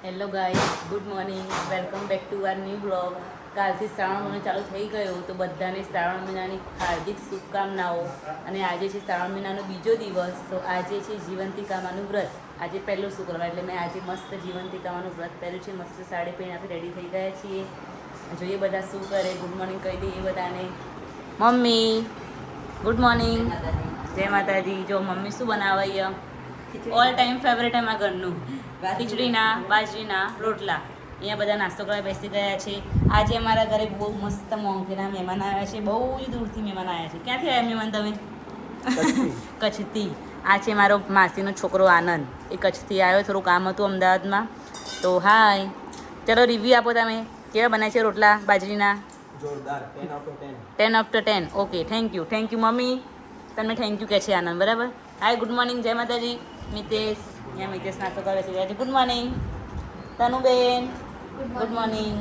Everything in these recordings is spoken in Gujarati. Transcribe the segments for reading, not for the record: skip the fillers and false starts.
Hello guys, good morning, welcome back to our new blog. કાલથી શ્રાવણ મહિનો ચાલુ થઈ ગયો, તો બધાને શ્રાવણ મહિનાની હાર્દિક શુભકામનાઓ. અને આજે છે શ્રાવણ મહિનાનો બીજો દિવસ, તો આજે છે જીવંતિકામાનું વ્રત. આજે પહેલો શુક્રવાર, એટલે મેં આજે મસ્ત જીવંતિકામાનું વ્રત પહેર્યું છે. મસ્ત સાડી પહેરીને આપણે રેડી થઈ ગયા છીએ. જોઈએ બધા શું કરે. ગુડ મોર્નિંગ કહી દઈએ બધાને. મમ્મી ગુડ મોર્નિંગ, જય માતાજી. જો મમ્મી શું બનાવે અહીંયા, ઓલ ટાઈમ ફેવરેટ એમાં ઘરનું ખીચડીના બાજરીના રોટલા. અહીંયા બધા નાસ્તો કરવા બેસી ગયા છે. આજે અમારા ઘરે બહુ મસ્ત મોંઘેના મહેમાન આવ્યા છે. બહુ જ દૂરથી મહેમાન આવ્યા છે. ક્યાંથી આવ્યા મહેમાન તમે? કચ્છથી. આ છે મારો માસીનો છોકરો આનંદ, એ કચ્છથી આવ્યો. થોડું કામ હતું અમદાવાદમાં, તો હાય. ચલો રિવ્યૂ આપો તમે, કેવા બનાવે છે રોટલા બાજરીના? જોરદાર, 10 out of 10. 10 after 10. Okay, thank you mummy. તમને થેન્ક યુ કહે છે આનંદ, બરાબર. હાય, ગુડ મોર્નિંગ, જય માતાજી. મિતેશ, અહીંયા મિતેશ નાસ્તો કરે છે. આજે ગુડ મોર્નિંગ તનુબેન, ગુડ મોર્નિંગ.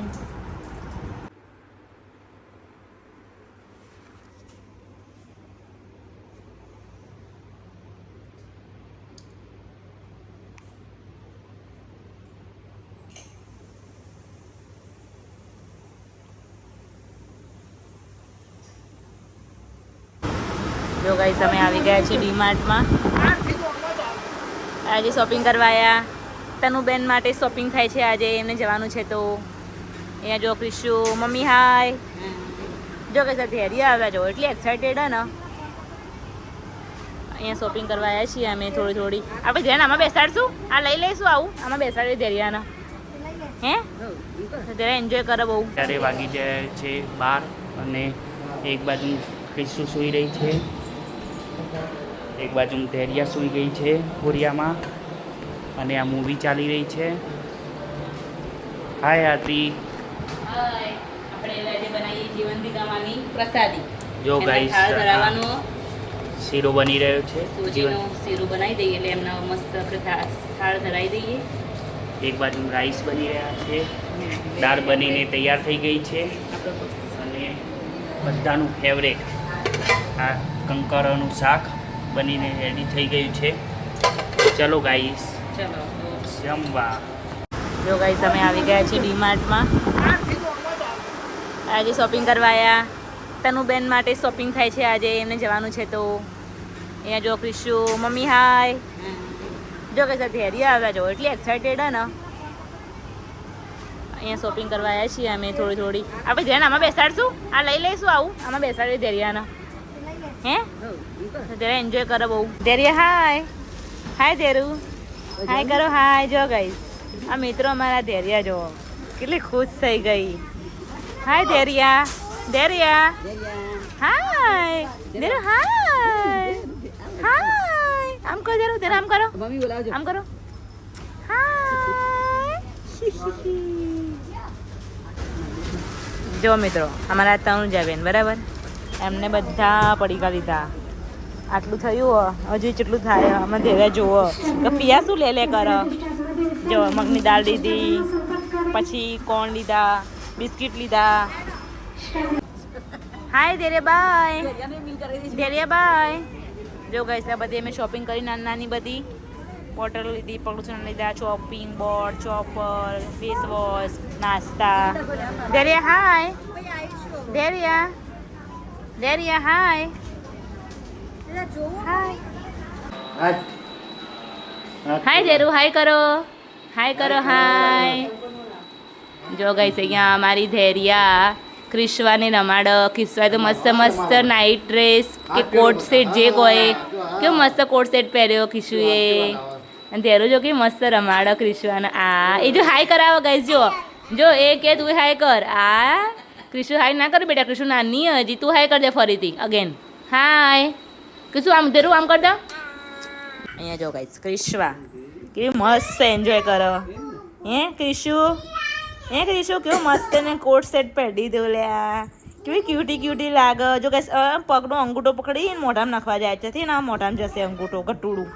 જો ગાઈસ, અમે આવી ગયા છીએ ડીમાર્ટમાં. આજે શોપિંગ કરવા આવ્યા. તનુબેન માટે શોપિંગ થાય છે આજે, એમને જવાનું છે. તો અહીંયા જો ક્રિશુ, મમ્મી હાય. જો કે સાથે હેરિયા આવ્યા, જો એટલી એક્સાઇટેડ હે ને. અહીંયા શોપિંગ કરવા આવ્યા છીએ અમે થોડી. આપણે ધ્યાન આમાં બેસાડશું, આ લઈ લઈશું. આવું આમાં બેસાડી ધૈર્યાને, હે ત્યારે એન્જોય કરે બહુ. ત્યારે વાગી જાય છે 12 અને એક બાજુ ક્રિશુ સૂઈ રહી છે, એક બાજુ ધૈર્યા સૂઈ ગઈ છે કોરિયામાં, અને આ મૂવી ચાલી રહી છે. હાય આરતી. આપણે આજે બનાવીએ જીવંતિકામાની પ્રસાદી. જો ગાઈસ, ધરાવવાનો શીરો બની રહ્યો છે. સૂજીનો શીરો બનાવી દઈએ, એટલે એમના મસ્ત આપણે થાળ ધરાવી દઈએ. એક બાજુ રાઈસ બની રહ્યા છે, દાળ બનીને તૈયાર થઈ ગઈ છે, અને બધાનું ફેવરેટ આ કંકરનું શાક બનીને રેડી થઈ ગયું છે. ચલો ગાઈસ, ચલો જમવા. જો ગાઈસ, અમે આવી ગયા છીએ ડીમાર્ટમાં. આજે શોપિંગ કરવા આવ્યા. તનુબેન માટે શોપિંગ થાય છે આજે, એમને જવાનું છે. તો અહીંયા જો ક્રિશુ, મમ્મી હાય. જો કે સાથે હેરિયા આવ્યા, જો એટલી એક્સાઇટેડ હે ને. અહીંયા શોપિંગ કરવા આવ્યા છીએ અમે થોડી. આપણે ધ્યાન આમાં બેસાડશું, આ લઈ લઈશું. આવું આમાં બેસાડી ધૈર્યાને, હે ત્યારે એન્જોય કરે બહુ. ધૈર્યા હાય ધેરુ, હાય કરો. હાય. જો ગાઈસ, આ મિત્રો અમારા ધૈર્યા જો કેટલી ખુશ થઈ ગઈ. હાય ધૈર્યા, હાય ધેરુ, હાય. આમ કરો ધેરુ, આમ કરો, મમ્મી બોલાવજો. આમ કરો. હાય. જો મિત્રો, અમારા તનુજાબેન બરાબર, એમને બધા પડીકા લીધા. આટલું થયું, હજુ કેટલું થાય. અમે ધેર્યા જુઓ કે પિયા શું લે કરો. જો મગની દાળ લીધી, પછી કોર્ન લીધા, બિસ્કિટ લીધા. હાય ધૈર્યા, બાય. ધૈર્યા બાય. જો ગાઈસ, આ બધી અમે શોપિંગ કરી, નાની બધી બોટલ લીધી, પગલું લીધા, chopping board, chopper, face wash, નાસ્તા. ધૈર્યા હાય. ધૈર્યા હાય. હાય ધેરુ, હાય કરો. હાય. જો ગાઈસ, અહીંયા અમારી ધૈર્યા ક્રિશ્વાને રમાડ. ક્રિશ્વા તો મસ્ત નાઇટ ડ્રેસ કે કોટ સેટ જે કહે, કેવો મસ્ત કોટ સેટ પહેર્યો ક્રિશુએ. અને ધેરુ જો કે મસ્ત રમાડ ક્રિશ્વાને. આ એ જો હાય કરાવો ગાઈસ. જો એ કે તું હાય કર. આ ક્રિશુ હાય ના કરે બેટા, ક્રિશુ નાની હજી. તું હાય કર દે ફરીથી અગેન. હાય ક્રિશુ, આમ ધેરુ આમ કર દે. અહીંયા જો ગાઈસ, ક્રિશ્વા કેવી મસ્ત એન્જોય કરો. હે ક્રિશુ, કેવું મસ્ત ને કોટ સેટ પહેરી દો લ્યા. કેવી ક્યુટી લાગે. જો ગાઈસ, પગનો અંગૂઠો પકડી મોઢામાં નાખવા જાય છે. ને મોઢામાં જશે અંગૂઠો. ઘટુડું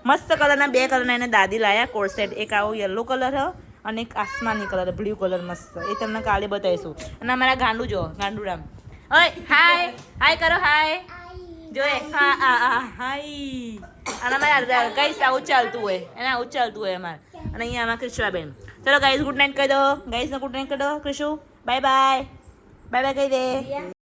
મસ્ત કલરના, 2 કલરના એને દાદી લાયા કોટ સેટ. એક આવો યલો કલર અને એક આસમાની કલર, બ્લુ કલર મસ્ત. એ તમને કાલે બતાવીશું. અને અમારા ગાંડુ જો, ગાંડુરામ. ઓય હાય કરો. હાય જોએ. હાય. અને અમારે ગાઈસ આવું ચાલતું હોય, એને આવું ચાલતું હોય અમારે. અને અહીંયા આમાં ક્રિશુબેન. ચલો ગાઈઝ ગુડ નાઇટ કહી દો. ગાઈઝને ગુડ નાઇટ કહી દો. Krishu bye bye. Bye bye કહી દે.